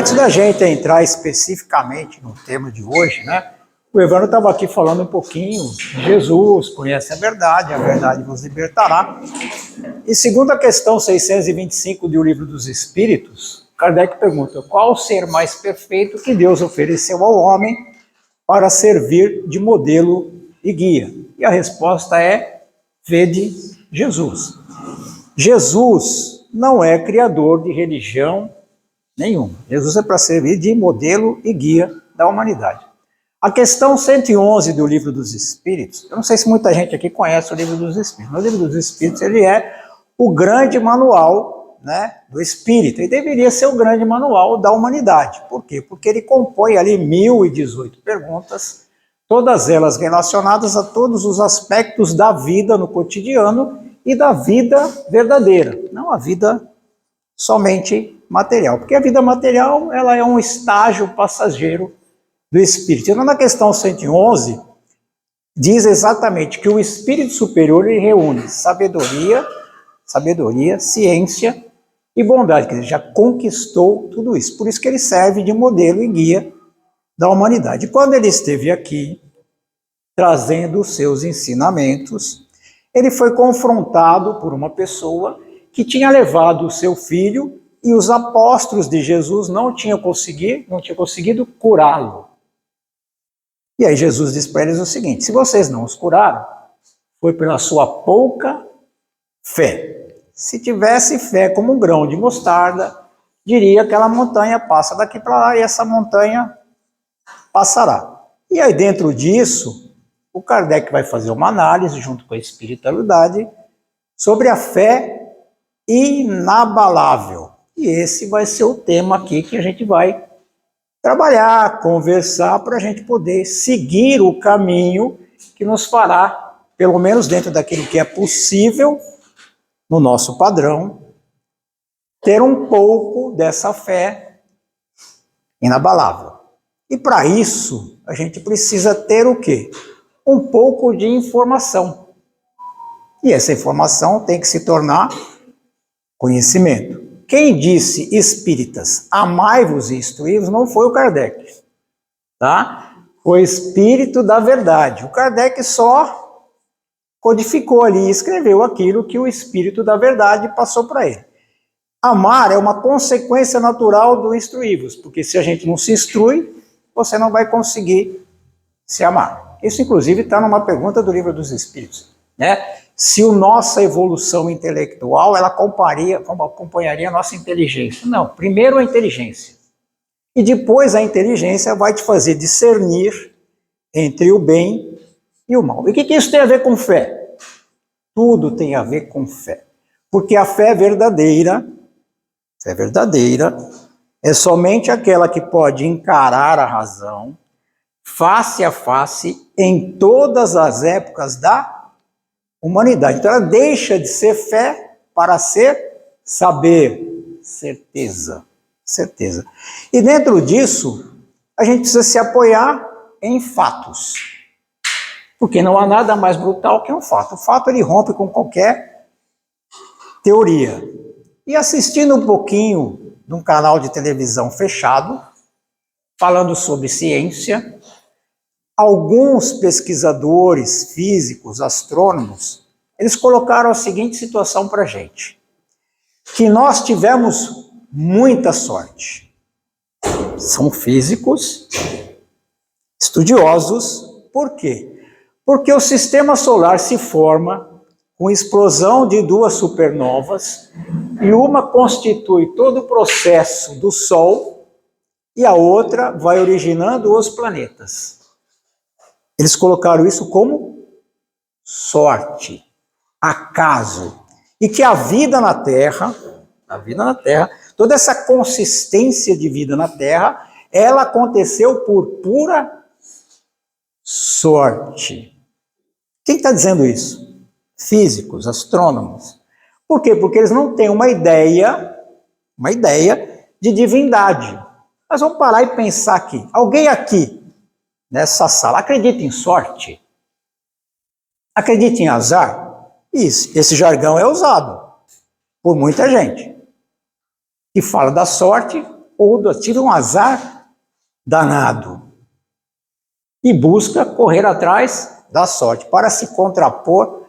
Antes da gente entrar especificamente no tema de hoje, né? O Evandro estava aqui falando um pouquinho de Jesus, conhece a verdade vos libertará. E segundo a questão 625 do Livro dos Espíritos, Kardec pergunta: qual o ser mais perfeito que Deus ofereceu ao homem para servir de modelo e guia? E a resposta é: vede Jesus. Jesus não é criador de religião nenhuma. Jesus é para servir de modelo e guia da humanidade. A questão 111 do Livro dos Espíritos, eu não sei se muita gente aqui conhece o Livro dos Espíritos, mas o Livro dos Espíritos ele é o grande manual, né, do Espírito, e deveria ser o grande manual da humanidade. Por quê? Porque ele compõe ali 1018 perguntas, todas elas relacionadas a todos os aspectos da vida no cotidiano e da vida verdadeira, não a vida somente material, porque a vida material ela é um estágio passageiro do espírito. Então, na questão 111, diz exatamente que o espírito superior ele reúne sabedoria, ciência e bondade, quer dizer, já conquistou tudo isso. Por isso que ele serve de modelo e guia da humanidade. E quando ele esteve aqui, trazendo os seus ensinamentos, ele foi confrontado por uma pessoa que tinha levado o seu filho e os apóstolos de Jesus não tinham conseguido curá-lo. E aí Jesus disse para eles o seguinte: se vocês não os curaram, foi pela sua pouca fé. Se tivesse fé como um grão de mostarda, diria que aquela montanha passa daqui para lá e essa montanha passará. E aí dentro disso, o Kardec vai fazer uma análise junto com a espiritualidade sobre a fé inabalável. E esse vai ser o tema aqui que a gente vai trabalhar, conversar, para a gente poder seguir o caminho que nos fará, pelo menos dentro daquilo que é possível, no nosso padrão, ter um pouco dessa fé inabalável. E para isso, a gente precisa ter o quê? Um pouco de informação. E essa informação tem que se tornar conhecimento. Quem disse, espíritas, amai-vos e instruí-vos, não foi o Kardec, tá? Foi o Espírito da Verdade. O Kardec só codificou ali e escreveu aquilo que o Espírito da Verdade passou para ele. Amar é uma consequência natural do instruí-vos, porque se a gente não se instrui, você não vai conseguir se amar. Isso, inclusive, está numa pergunta do Livro dos Espíritos, né? Se a nossa evolução intelectual, ela acompanharia a nossa inteligência. Não, primeiro a inteligência. E depois a inteligência vai te fazer discernir entre o bem e o mal. E o que isso tem a ver com fé? Tudo tem a ver com fé. Porque a fé verdadeira é somente aquela que pode encarar a razão face a face em todas as épocas da humanidade. Então ela deixa de ser fé para ser saber, certeza. E dentro disso, a gente precisa se apoiar em fatos. Porque não há nada mais brutal que um fato. O fato ele rompe com qualquer teoria. E assistindo um pouquinho de um canal de televisão fechado, falando sobre ciência, alguns pesquisadores físicos, astrônomos, eles colocaram a seguinte situação para a gente: que nós tivemos muita sorte. São físicos, estudiosos. Por quê? Porque o sistema solar se forma com explosão de duas supernovas e uma constitui todo o processo do Sol e a outra vai originando os planetas. Eles colocaram isso como sorte, acaso. E que a vida na Terra, toda essa consistência de vida na Terra, ela aconteceu por pura sorte. Quem está dizendo isso? Físicos, astrônomos. Por quê? Porque eles não têm uma ideia de divindade. Mas vamos parar e pensar aqui. Alguém aqui, nessa sala, acredita em sorte? Acredita em azar? Isso, esse jargão é usado por muita gente que fala da sorte tive um azar danado. E busca correr atrás da sorte, para se contrapor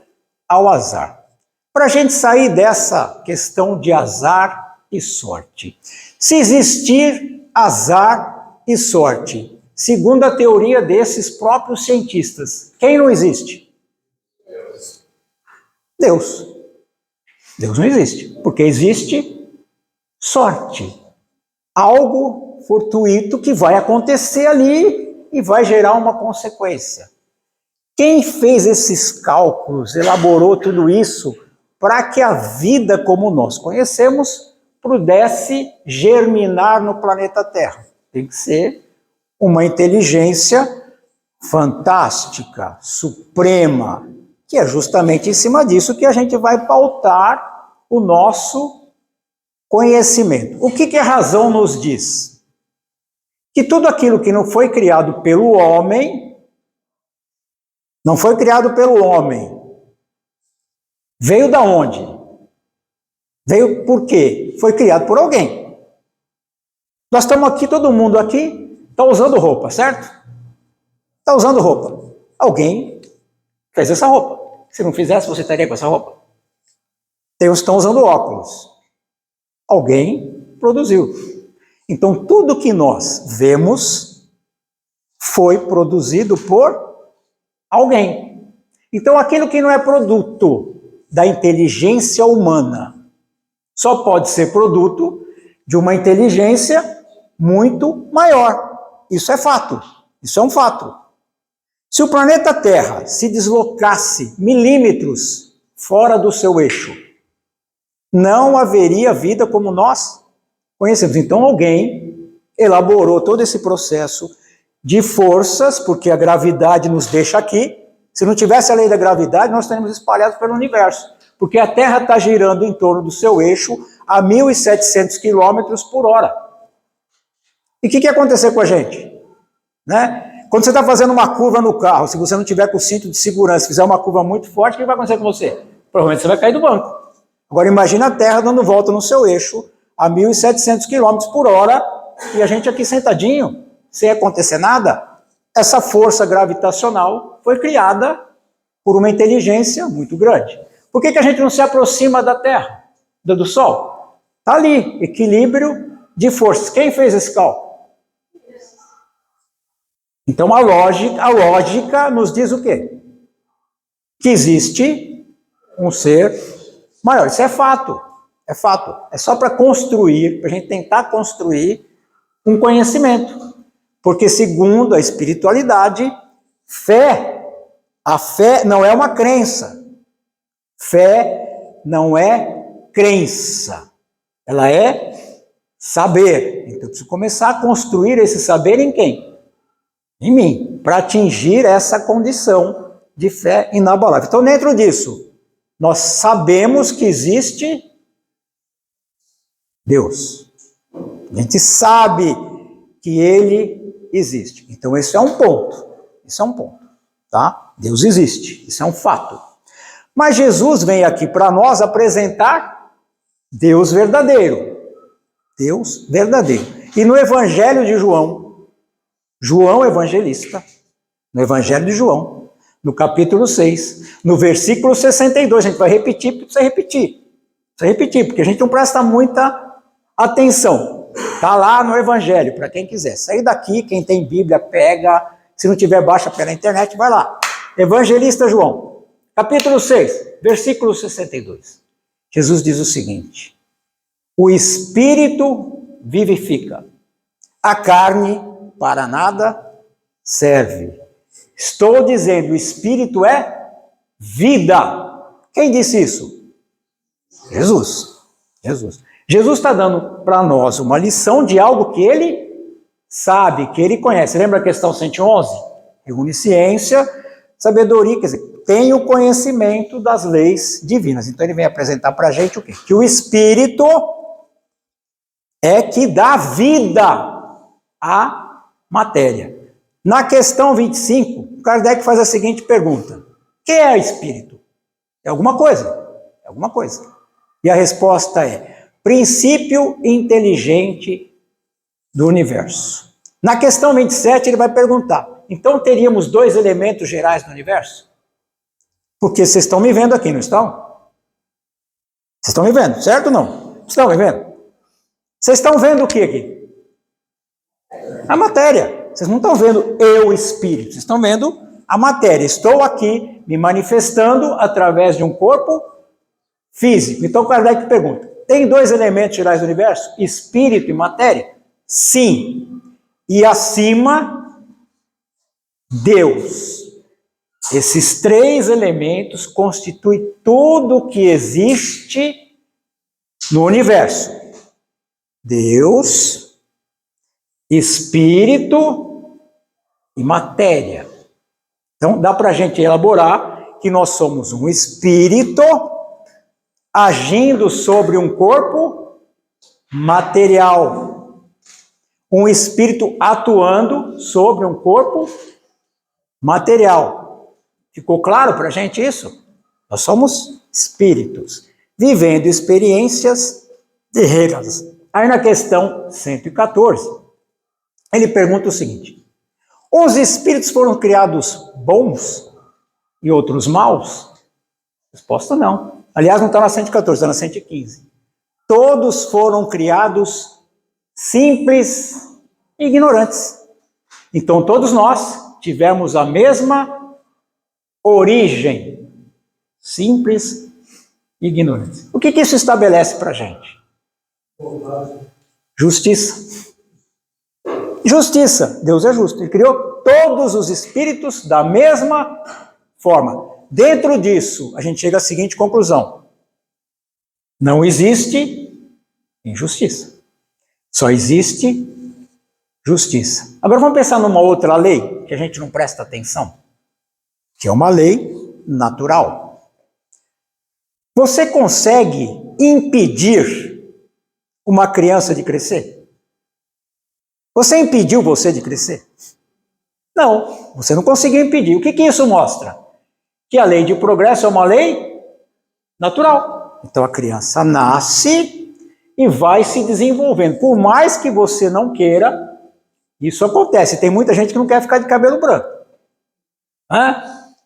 ao azar. Para a gente sair dessa questão de azar e sorte. Se existir azar e sorte, segundo a teoria desses próprios cientistas, quem não existe? Deus. Deus não existe, porque existe sorte. Algo fortuito que vai acontecer ali e vai gerar uma consequência. Quem fez esses cálculos, elaborou tudo isso para que a vida como nós conhecemos pudesse germinar no planeta Terra? Tem que ser uma inteligência fantástica, suprema, que é justamente em cima disso que a gente vai pautar o nosso conhecimento. O que a razão nos diz? Que tudo aquilo que não foi criado pelo homem, veio da onde? Veio por quê? Foi criado por alguém. Nós estamos aqui, todo mundo aqui está usando roupa, certo? Está usando roupa. Alguém fez essa roupa. Se não fizesse, você estaria com essa roupa. Tem uns que estão usando óculos. Alguém produziu. Então, tudo que nós vemos foi produzido por alguém. Então, aquilo que não é produto da inteligência humana só pode ser produto de uma inteligência muito maior. Isso é fato. Isso é um fato. Se o planeta Terra se deslocasse milímetros fora do seu eixo, não haveria vida como nós conhecemos. Então alguém elaborou todo esse processo de forças, porque a gravidade nos deixa aqui. Se não tivesse a lei da gravidade, nós estaríamos espalhados pelo universo, porque a Terra está girando em torno do seu eixo a 1.700 quilômetros por hora. E o que ia acontecer com a gente? Né? Quando você está fazendo uma curva no carro, se você não tiver com o cinto de segurança, fizer uma curva muito forte, o que vai acontecer com você? Provavelmente você vai cair do banco. Agora imagina a Terra dando volta no seu eixo a 1.700 km por hora e a gente aqui sentadinho, sem acontecer nada. Essa força gravitacional foi criada por uma inteligência muito grande. Por que a gente não se aproxima da Terra, do Sol? Está ali, equilíbrio de forças. Quem fez esse cálculo? Então a lógica nos diz o quê? Que existe um ser maior. Isso é fato. É fato. É só para construir, para a gente tentar construir um conhecimento. Porque segundo a espiritualidade, a fé não é uma crença. Fé não é crença. Ela é saber. Então eu preciso começar a construir esse saber em quem? Em mim, para atingir essa condição de fé inabalável. Então, dentro disso, nós sabemos que existe Deus. A gente sabe que Ele existe. Então, esse é um ponto. Isso é um ponto, tá? Deus existe. Isso é um fato. Mas Jesus vem aqui para nós apresentar Deus verdadeiro. Deus verdadeiro. E no Evangelho de João Evangelista, no Evangelho de João, no capítulo 6, no versículo 62, a gente vai repetir, precisa repetir, porque a gente não presta muita atenção. Está lá no Evangelho, para quem quiser. Sair daqui, quem tem Bíblia, pega, se não tiver, baixa pela internet, vai lá. Evangelista João, capítulo 6, versículo 62. Jesus diz o seguinte: o Espírito vivifica, a carne para nada serve. Estou dizendo, o Espírito é vida. Quem disse isso? Jesus. Jesus está dando para nós uma lição de algo que ele sabe, que ele conhece. Lembra a questão 111? Reúne ciência, sabedoria, quer dizer, tem o conhecimento das leis divinas. Então ele vem apresentar para a gente o quê? Que o Espírito é que dá vida à matéria. Na questão 25, Kardec faz a seguinte pergunta: o que é espírito? É alguma coisa. É alguma coisa. E a resposta é: princípio inteligente do universo. Na questão 27, ele vai perguntar, então teríamos 2 elementos gerais no universo? Porque vocês estão me vendo aqui, não estão? Vocês estão me vendo, certo ou não? Estão me vendo? Vocês estão vendo o que aqui? A matéria. Vocês não estão vendo eu, espírito. Vocês estão vendo a matéria. Estou aqui me manifestando através de um corpo físico. Então, Kardec pergunta, tem 2 elementos gerais do universo? Espírito e matéria? Sim. E acima, Deus. Esses 3 elementos constituem tudo o que existe no universo. Deus, Espírito e matéria. Então, dá para a gente elaborar que nós somos um espírito agindo sobre um corpo material. Um espírito atuando sobre um corpo material. Ficou claro para a gente isso? Nós somos espíritos, vivendo experiências terrenas. Aí na questão 114, ele pergunta o seguinte, os espíritos foram criados bons e outros maus? Resposta não. Aliás, não está na 114, está na 115. Todos foram criados simples e ignorantes. Então todos nós tivemos a mesma origem, simples e ignorante. O que isso estabelece para a gente? Justiça. Justiça. Deus é justo. Ele criou todos os espíritos da mesma forma. Dentro disso, a gente chega à seguinte conclusão. Não existe injustiça. Só existe justiça. Agora vamos pensar numa outra lei que a gente não presta atenção, que é uma lei natural. Você consegue impedir uma criança de crescer? Você impediu você de crescer? Não, você não conseguiu impedir. O que isso mostra? Que a lei de progresso é uma lei natural. Então a criança nasce e vai se desenvolvendo. Por mais que você não queira, isso acontece. Tem muita gente que não quer ficar de cabelo branco.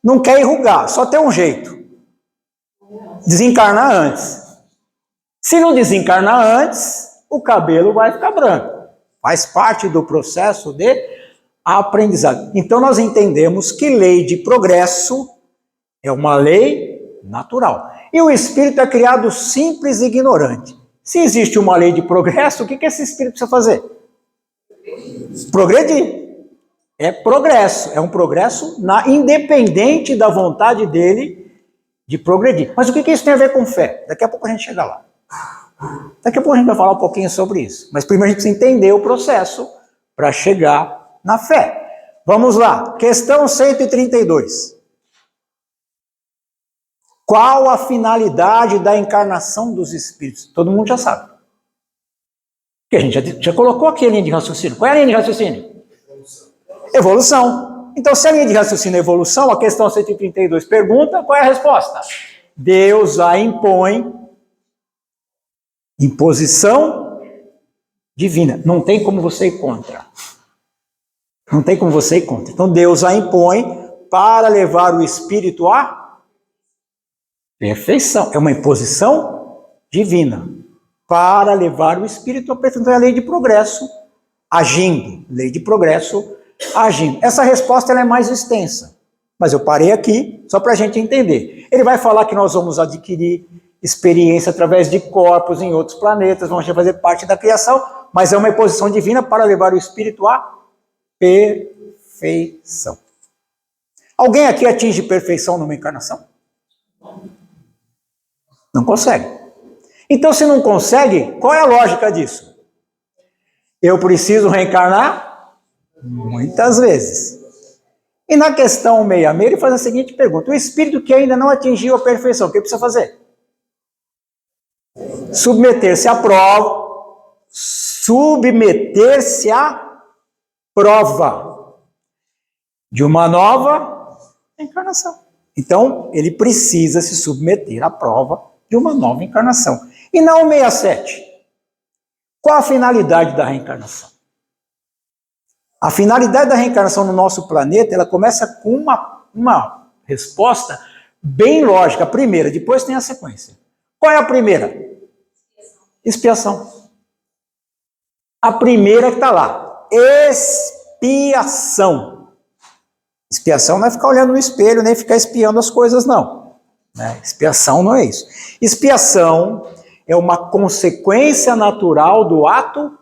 Não quer enrugar, só tem um jeito. Desencarnar antes. Se não desencarnar antes, o cabelo vai ficar branco. Faz parte do processo de aprendizado. Então nós entendemos que lei de progresso é uma lei natural. E o espírito é criado simples e ignorante. Se existe uma lei de progresso, o que esse espírito precisa fazer? Progredir. É progresso. É um progresso independente da vontade dele de progredir. Mas o que isso tem a ver com fé? Daqui a pouco a gente chega lá. Daqui a pouco a gente vai falar um pouquinho sobre isso. Mas primeiro a gente precisa entender o processo para chegar na fé. Vamos lá. Questão 132. Qual a finalidade da encarnação dos espíritos? Todo mundo já sabe. Porque a gente já colocou aqui a linha de raciocínio. Qual é a linha de raciocínio? Evolução. Então, se a linha de raciocínio é evolução, a questão 132 pergunta, qual é a resposta? Deus a impõe imposição divina. Não tem como você ir contra. Não tem como você ir contra. Então, Deus a impõe para levar o espírito à perfeição. É uma imposição divina para levar o espírito à perfeição. Então, é a lei de progresso agindo. Lei de progresso agindo. Essa resposta ela é mais extensa, mas eu parei aqui só para a gente entender. Ele vai falar que nós vamos adquirir experiência através de corpos em outros planetas, vamos fazer parte da criação, mas é uma imposição divina para levar o espírito à perfeição. Alguém aqui atinge perfeição numa encarnação? Não consegue. Então, se não consegue, qual é a lógica disso? Eu preciso reencarnar muitas vezes. E na questão 66, ele faz a seguinte pergunta: o espírito que ainda não atingiu a perfeição, o que precisa fazer? Submeter-se à prova. Submeter-se à prova de uma nova encarnação. Então, ele precisa se submeter à prova de uma nova encarnação. E na 167, qual a finalidade da reencarnação? A finalidade da reencarnação no nosso planeta, ela começa com uma resposta bem lógica. A primeira, depois tem a sequência. Qual é a primeira? Expiação. A primeira que está lá. Expiação. Expiação não é ficar olhando no espelho, nem ficar espiando as coisas, não. Expiação não é isso. Expiação é uma consequência natural do ato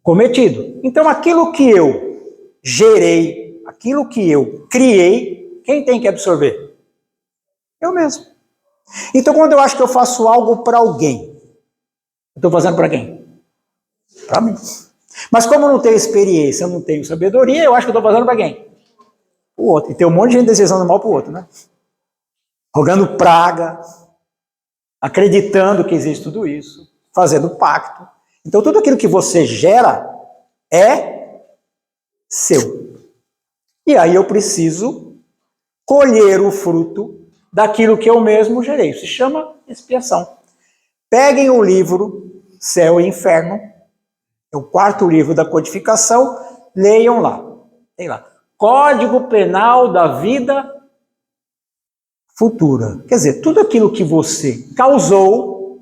cometido. Então, aquilo que eu gerei, aquilo que eu criei, quem tem que absorver? Eu mesmo. Então, quando eu acho que eu faço algo para alguém, eu estou fazendo para quem? Para mim. Mas como eu não tenho experiência, eu não tenho sabedoria, eu acho que eu estou fazendo para quem? O outro. E tem um monte de gente desejando mal para o outro, né? Rogando praga, acreditando que existe tudo isso, fazendo pacto. Então, tudo aquilo que você gera é seu. E aí eu preciso colher o fruto daquilo que eu mesmo gerei. Isso se chama expiação. Peguem o livro Céu e Inferno, é o 4º livro da codificação, leiam lá. Tem lá. Código Penal da Vida Futura. Quer dizer, tudo aquilo que você causou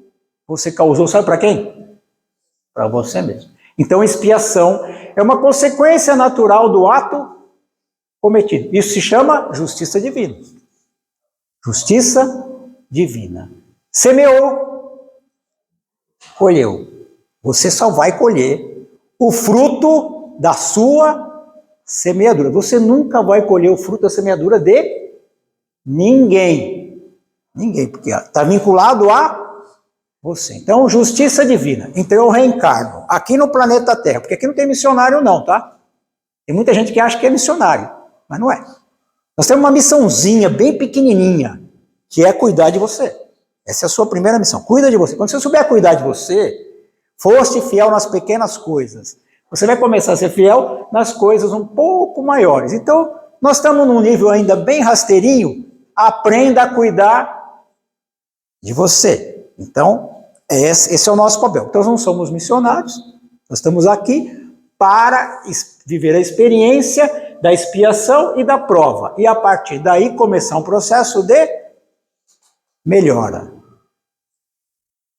sabe para quem? Para você mesmo. Então, expiação é uma consequência natural do ato cometido. Isso se chama justiça divina. Justiça divina. Semeou, colheu. Você só vai colher o fruto da sua semeadura. Você nunca vai colher o fruto da semeadura de ninguém. Ninguém, porque está vinculado a você. Então, justiça divina. Então, eu reencarno aqui no planeta Terra, porque aqui não tem missionário não, tá? Tem muita gente que acha que é missionário, mas não é. Nós temos uma missãozinha bem pequenininha, que é cuidar de você. Essa é a sua primeira missão. Cuida de você. Quando você souber cuidar de você, foste fiel nas pequenas coisas, você vai começar a ser fiel nas coisas um pouco maiores. Então, nós estamos num nível ainda bem rasteirinho. Aprenda a cuidar de você. Então, esse é o nosso papel. Então, nós não somos missionários, nós estamos aqui para viver a experiência da expiação e da prova. E a partir daí começar um processo de melhora.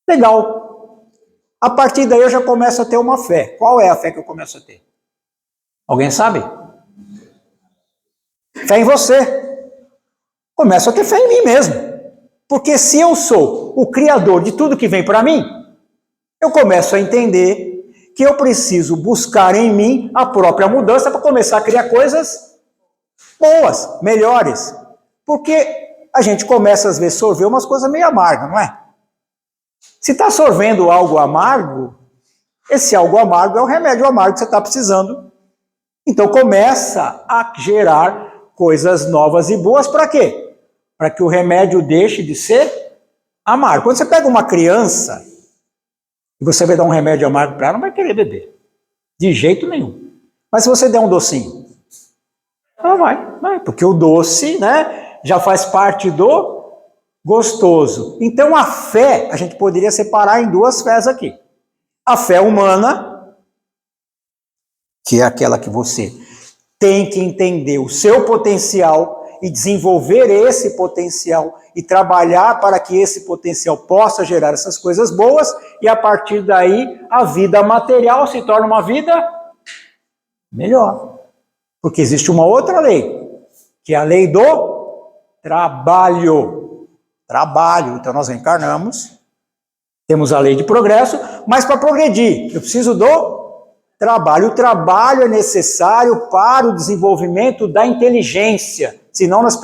Legal. A partir daí eu já começo a ter uma fé. Qual é a fé que eu começo a ter? Alguém sabe? Fé em você. Começo a ter fé em mim mesmo. Porque se eu sou o criador de tudo que vem para mim, eu começo a entender que eu preciso buscar em mim a própria mudança para começar a criar coisas boas, melhores. Porque a gente começa às vezes a sorver umas coisas meio amargas, não é? Se está sorvendo algo amargo, esse algo amargo é o remédio amargo que você está precisando. Então começa a gerar coisas novas e boas para quê? Para que o remédio deixe de ser amargo. Quando você pega uma criança e você vai dar um remédio amargo para ela, não vai querer beber. De jeito nenhum. Mas se você der um docinho, ela vai, porque o doce, né, já faz parte do gostoso. Então a fé, a gente poderia separar em duas fés aqui. A fé humana, que é aquela que você tem que entender o seu potencial e desenvolver esse potencial e trabalhar para que esse potencial possa gerar essas coisas boas, e a partir daí a vida material se torna uma vida melhor. Porque existe uma outra lei, que é a lei do trabalho. Trabalho. Então nós reencarnamos, temos a lei de progresso, mas para progredir eu preciso do trabalho. O trabalho é necessário para o desenvolvimento da inteligência, senão nós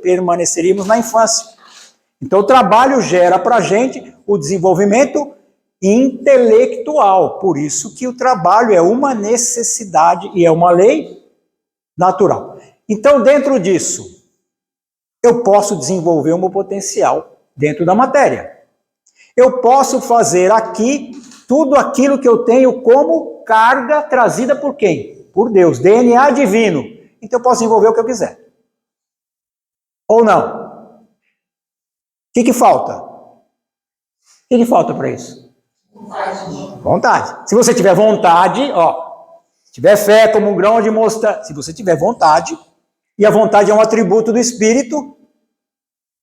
permaneceríamos na infância. Então o trabalho gera para a gente o desenvolvimento intelectual. Por isso que o trabalho é uma necessidade e é uma lei natural. Então, dentro disso, eu posso desenvolver o meu potencial dentro da matéria. Eu posso fazer aqui tudo aquilo que eu tenho como carga trazida por quem? Por Deus, DNA divino. Então eu posso desenvolver o que eu quiser. Ou não? O que falta? O que falta para isso? Vontade. Se você tiver vontade, tiver fé como um grão de mostarda, se você tiver vontade, e a vontade é um atributo do Espírito,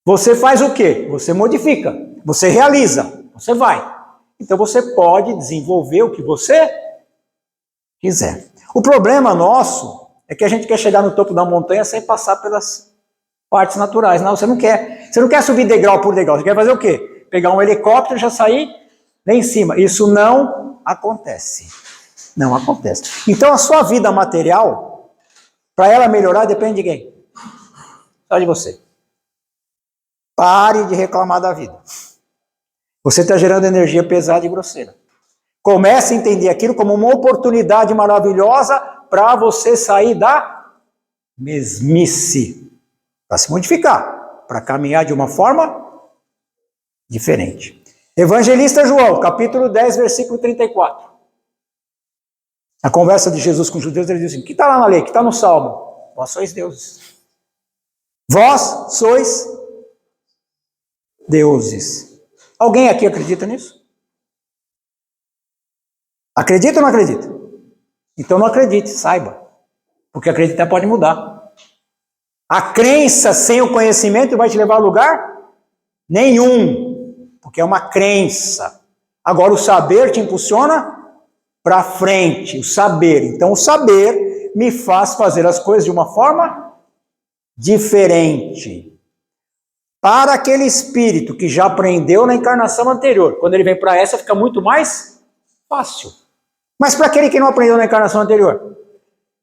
você faz o quê? Você modifica, você realiza, você vai. Então você pode desenvolver o que você quiser. O problema nosso é que a gente quer chegar no topo da montanha sem passar pelas partes naturais. Não, você não quer. Você não quer subir degrau por degrau. Você quer fazer o quê? Pegar um helicóptero e já sair lá em cima. Isso não acontece. Não acontece. Então a sua vida material, para ela melhorar, depende de quem? Só de você. Pare de reclamar da vida. Você está gerando energia pesada e grosseira. Comece a entender aquilo como uma oportunidade maravilhosa para você sair da mesmice, para se modificar, para caminhar de uma forma diferente. Evangelista João, capítulo 10, versículo 34. A conversa de Jesus com os judeus, ele diz assim, o que está lá na lei, o que está no Salmo? Vós sois deuses. Vós sois deuses. Alguém aqui acredita nisso? Acredita ou não acredita? Então não acredite, saiba. Porque acreditar pode mudar. A crença sem o conhecimento vai te levar a lugar nenhum. Porque é uma crença. Agora o saber te impulsiona para frente. O saber. Então o saber me faz fazer as coisas de uma forma diferente. Para aquele espírito que já aprendeu na encarnação anterior, quando ele vem para essa fica muito mais fácil. Mas para aquele que não aprendeu na encarnação anterior,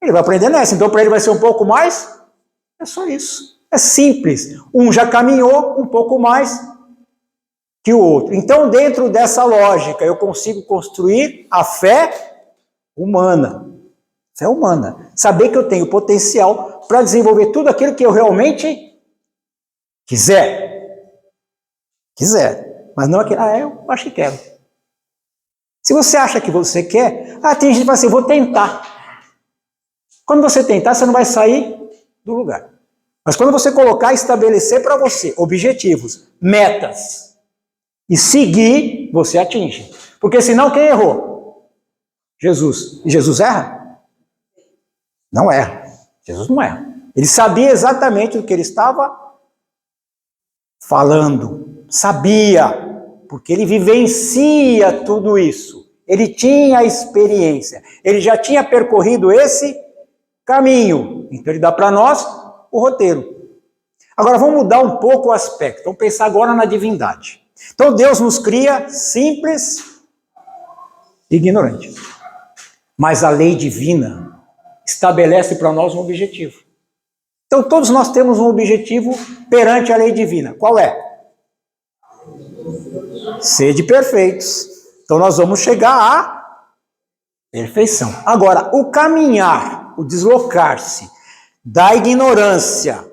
ele vai aprender nessa. Então para ele vai ser um pouco mais, é só isso. É simples. Um já caminhou um pouco mais que o outro. Então dentro dessa lógica eu consigo construir a fé humana. Fé humana. Saber que eu tenho potencial para desenvolver tudo aquilo que eu realmente quiser. Mas não aquilo, eu acho que quero. Se você acha que você quer, tem gente que fala assim, vou tentar. Quando você tentar, você não vai sair do lugar. Mas quando você colocar, estabelecer para você objetivos, metas, e seguir, você atinge. Porque senão quem errou? Jesus. E Jesus erra? Não erra. Jesus não erra. Ele sabia exatamente do que ele estava falando. Sabia. Porque ele vivencia tudo isso. Ele tinha a experiência. Ele já tinha percorrido esse caminho. Então ele dá para nós o roteiro. Agora vamos mudar um pouco o aspecto. Vamos pensar agora na divindade. Então Deus nos cria simples e ignorante. Mas a lei divina estabelece para nós um objetivo. Então todos nós temos um objetivo perante a lei divina. Qual é? Sede perfeitos. Então nós vamos chegar à perfeição. Agora, o caminhar, o deslocar-se da ignorância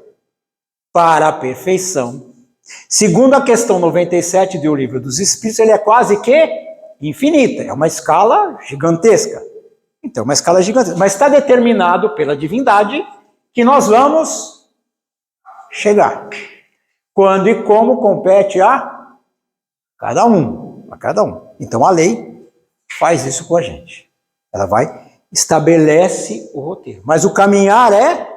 para a perfeição, segundo a questão 97 do Livro dos Espíritos, ele é quase que infinita. É uma escala gigantesca. Então, uma escala gigantesca. Mas está determinado pela divindade que nós vamos chegar. Quando e como compete a cada um. Então a lei faz isso com a gente. Ela estabelece o roteiro. Mas o caminhar é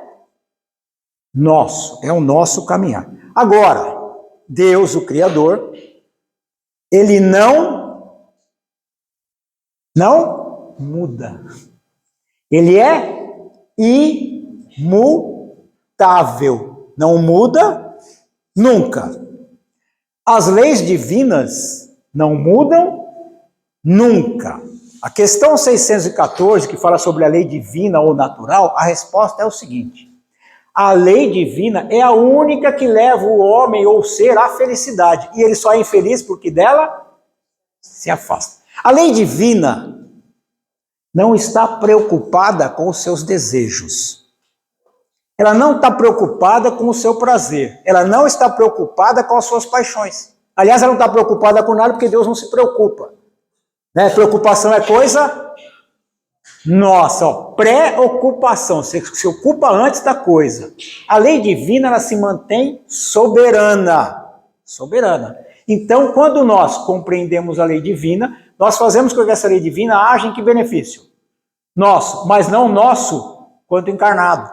nosso, é o nosso caminhar. Agora, Deus, o Criador, ele não muda. Ele é imutável. Não muda nunca. As leis divinas não mudam nunca. A questão 614, que fala sobre a lei divina ou natural, a resposta é o seguinte: a lei divina é a única que leva o homem ou o ser à felicidade, e ele só é infeliz porque dela se afasta. A lei divina não está preocupada com os seus desejos. Ela não está preocupada com o seu prazer. Ela não está preocupada com as suas paixões. Aliás, ela não está preocupada com nada porque Deus não se preocupa. Né? Preocupação é coisa nossa. Preocupação. Você se ocupa antes da coisa. A lei divina, ela se mantém soberana. Soberana. Então, quando nós compreendemos a lei divina, nós fazemos com que essa lei divina haja em que benefício? Nosso, mas não nosso quanto encarnado.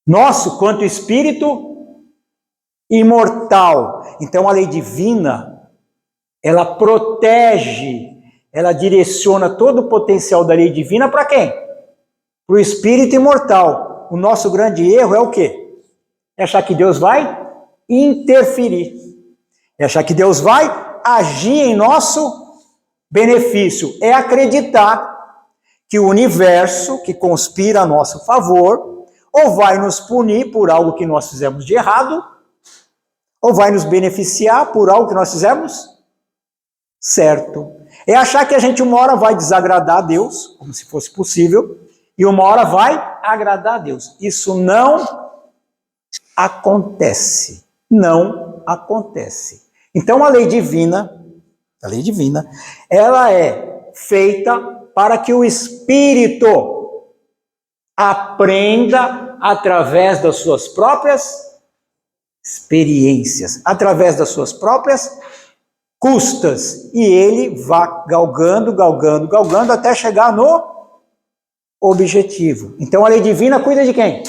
Nosso quanto espírito imortal. Então a lei divina, ela protege, ela direciona todo o potencial da lei divina para quem? Para o espírito imortal. O nosso grande erro é o quê? É achar que Deus vai interferir. É achar que Deus vai agir em nosso benefício. É acreditar que o universo, que conspira a nosso favor, ou vai nos punir por algo que nós fizemos de errado, ou vai nos beneficiar por algo que nós fizemos certo. É achar que a gente uma hora vai desagradar a Deus, como se fosse possível, e uma hora vai agradar a Deus. Isso não acontece. Não acontece. Então a lei divina, ela é feita para que o espírito aprenda através das suas próprias experiências, através das suas próprias custas, e ele vá galgando até chegar no objetivo. Então a lei divina cuida de quem?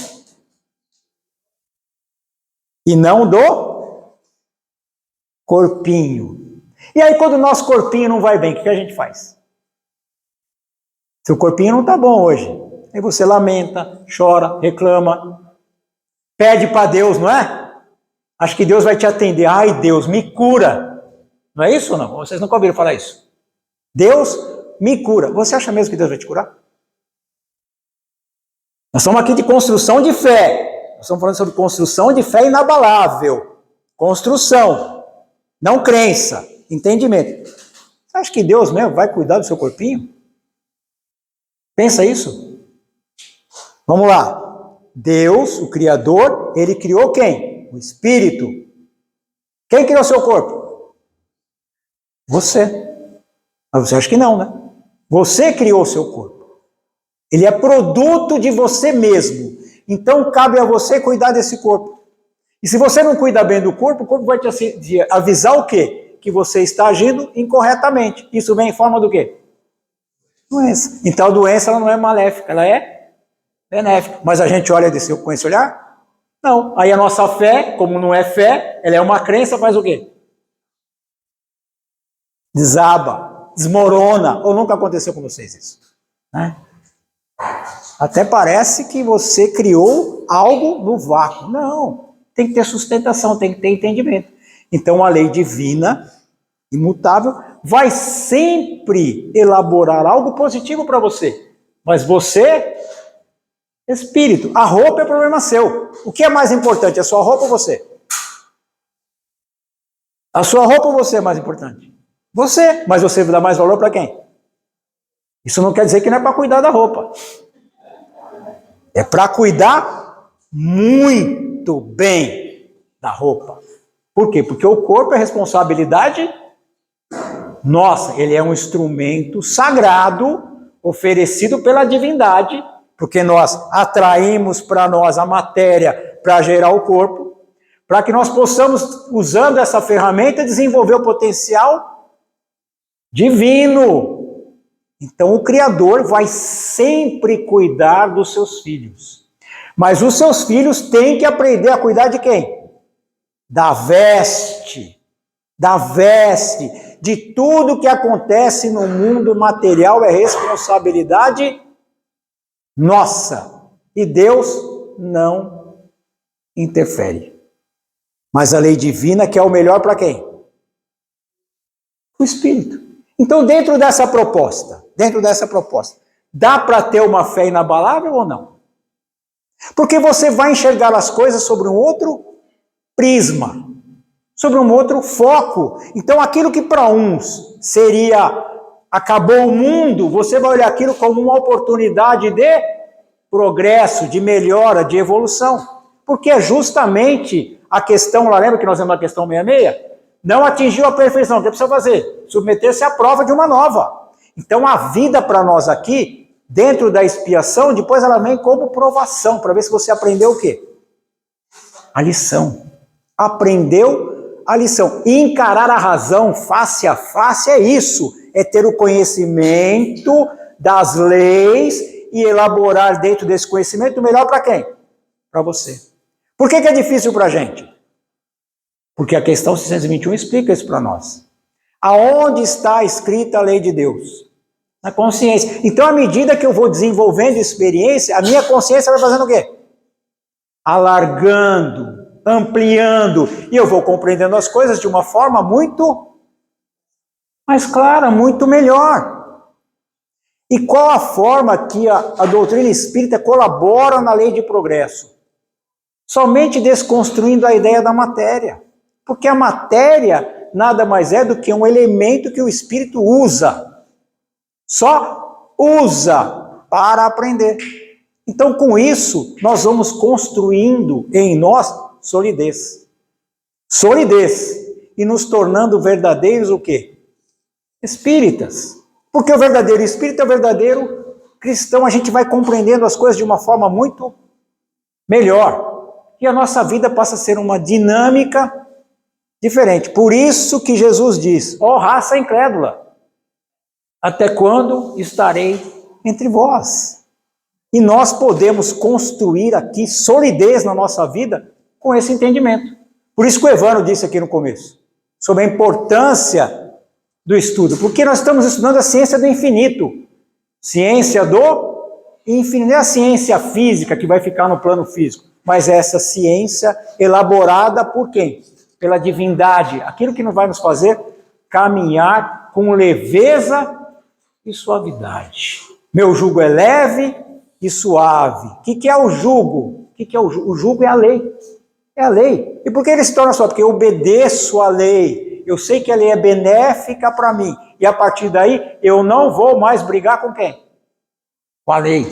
E não do corpinho. E aí quando o nosso corpinho não vai bem, o que a gente faz? Seu corpinho não está bom hoje. Aí você lamenta, chora, reclama, pede para Deus, não é? Acho que Deus vai te atender. Ai, Deus, me cura. Não é isso ou não? Vocês nunca ouviram falar isso? Deus me cura. Você acha mesmo que Deus vai te curar? Nós estamos aqui de construção de fé. Nós estamos falando sobre construção de fé inabalável. Construção, não crença, entendimento. Você acha que Deus mesmo vai cuidar do seu corpinho? Pensa isso. Vamos lá. Deus, o Criador, ele criou quem? O Espírito. Quem criou seu corpo? Você. Mas você acha que não, né? Você criou seu corpo. Ele é produto de você mesmo. Então cabe a você cuidar desse corpo. E se você não cuidar bem do corpo, o corpo vai te avisar o quê? Que você está agindo incorretamente. Isso vem em forma do quê? Doença. Então a doença ela não é maléfica, ela é benéfica. Mas a gente olha com esse olhar? Não. Aí a nossa fé, como não é fé, ela é uma crença, faz o quê? Desaba, desmorona. Ou nunca aconteceu com vocês isso? Né? Até parece que você criou algo no vácuo. Não. Tem que ter sustentação, tem que ter entendimento. Então a lei divina, imutável, vai sempre elaborar algo positivo para você. Mas você, espírito, a roupa é problema seu. O que é mais importante, a sua roupa ou você? A sua roupa ou você é mais importante? Você, mas você dá mais valor para quem? Isso não quer dizer que não é para cuidar da roupa. É para cuidar muito bem da roupa. Por quê? Porque o corpo é responsabilidade nossa. Ele é um instrumento sagrado oferecido pela divindade, porque nós atraímos para nós a matéria para gerar o corpo, para que nós possamos, usando essa ferramenta, desenvolver o potencial divino. Então o Criador vai sempre cuidar dos seus filhos. Mas os seus filhos têm que aprender a cuidar de quem? Da veste. Da veste. De tudo que acontece no mundo material é responsabilidade nossa. E Deus não interfere. Mas a lei divina quer o melhor para quem? O Espírito. Então, dentro dessa proposta, dá para ter uma fé inabalável ou não? Porque você vai enxergar as coisas sobre um outro prisma, sobre um outro foco. Então, aquilo que para uns seria acabou o mundo, você vai olhar aquilo como uma oportunidade de progresso, de melhora, de evolução. Porque é justamente a questão, lá lembra que nós vemos a questão 66? Não atingiu a perfeição. O que precisa fazer? Submeter-se à prova de uma nova. Então a vida para nós aqui, dentro da expiação, depois ela vem como provação, para ver se você aprendeu o quê? A lição. Aprendeu a lição. E encarar a razão face a face é isso. É ter o conhecimento das leis e elaborar dentro desse conhecimento o melhor para quem? Para você. Por que é difícil para a gente? Porque a questão 621 explica isso para nós. Aonde está escrita a lei de Deus? Na consciência. Então, à medida que eu vou desenvolvendo experiência, a minha consciência vai fazendo o quê? Alargando, ampliando, e eu vou compreendendo as coisas de uma forma muito mais clara, muito melhor. E qual a forma que a doutrina espírita colabora na lei de progresso? Somente desconstruindo a ideia da matéria. Porque a matéria nada mais é do que um elemento que o espírito usa. Só usa para aprender. Então, com isso, nós vamos construindo em nós solidez. Solidez. E nos tornando verdadeiros o quê? Espíritas. Porque o verdadeiro espírito é o verdadeiro cristão. A gente vai compreendendo as coisas de uma forma muito melhor. E a nossa vida passa a ser uma dinâmica diferente. Por isso que Jesus diz, ó raça incrédula, até quando estarei entre vós? E nós podemos construir aqui solidez na nossa vida com esse entendimento. Por isso que o Evandro disse aqui no começo, sobre a importância do estudo, porque nós estamos estudando a ciência do infinito. Ciência do infinito, não é a ciência física que vai ficar no plano físico, mas é essa ciência elaborada por quem? Pela divindade, aquilo que vai nos fazer caminhar com leveza e suavidade. Meu jugo é leve e suave. O que é o jugo? O que é o jugo? O jugo é a lei. É a lei. E por que ele se torna suave? Porque eu obedeço a lei. Eu sei que a lei é benéfica para mim. E a partir daí, eu não vou mais brigar com quem? Com a lei.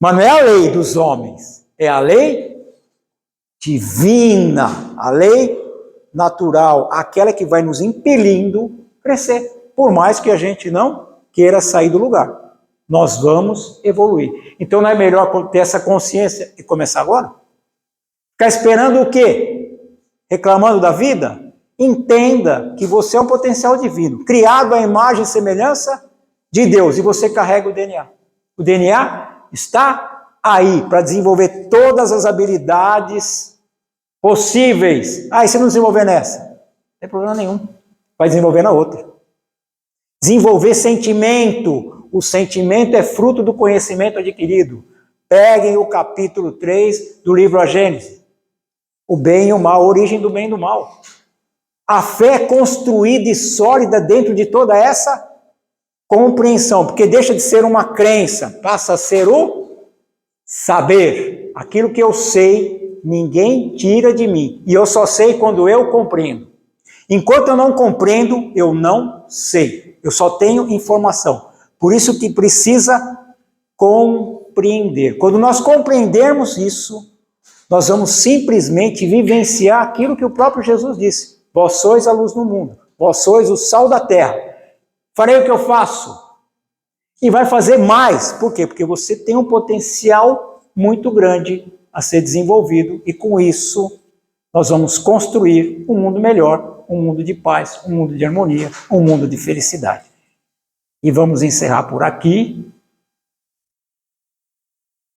Mas não é a lei dos homens. É a lei divina. A lei natural. Aquela que vai nos impelindo a crescer. Por mais que a gente não queira sair do lugar. Nós vamos evoluir. Então não é melhor ter essa consciência e começar agora? Ficar esperando o quê? Reclamando da vida? Entenda que você é um potencial divino, criado à imagem e semelhança de Deus, e você carrega o DNA. O DNA está aí para desenvolver todas as habilidades possíveis. Ah, e se não desenvolver nessa? Não tem problema nenhum. Vai desenvolver na outra. Desenvolver sentimento. O sentimento é fruto do conhecimento adquirido. Peguem o capítulo 3 do livro A Gênese. O bem e o mal, a origem do bem e do mal. A fé é construída e sólida dentro de toda essa compreensão, porque deixa de ser uma crença, passa a ser o saber. Aquilo que eu sei, ninguém tira de mim. E eu só sei quando eu compreendo. Enquanto eu não compreendo, eu não sei. Eu só tenho informação. Por isso que precisa compreender. Quando nós compreendermos isso, nós vamos simplesmente vivenciar aquilo que o próprio Jesus disse. Vós sois a luz do mundo, vós sois o sal da terra. Farei o que eu faço. E vai fazer mais. Por quê? Porque você tem um potencial muito grande a ser desenvolvido. E com isso, nós vamos construir um mundo melhor, um mundo de paz, um mundo de harmonia, um mundo de felicidade. E vamos encerrar por aqui.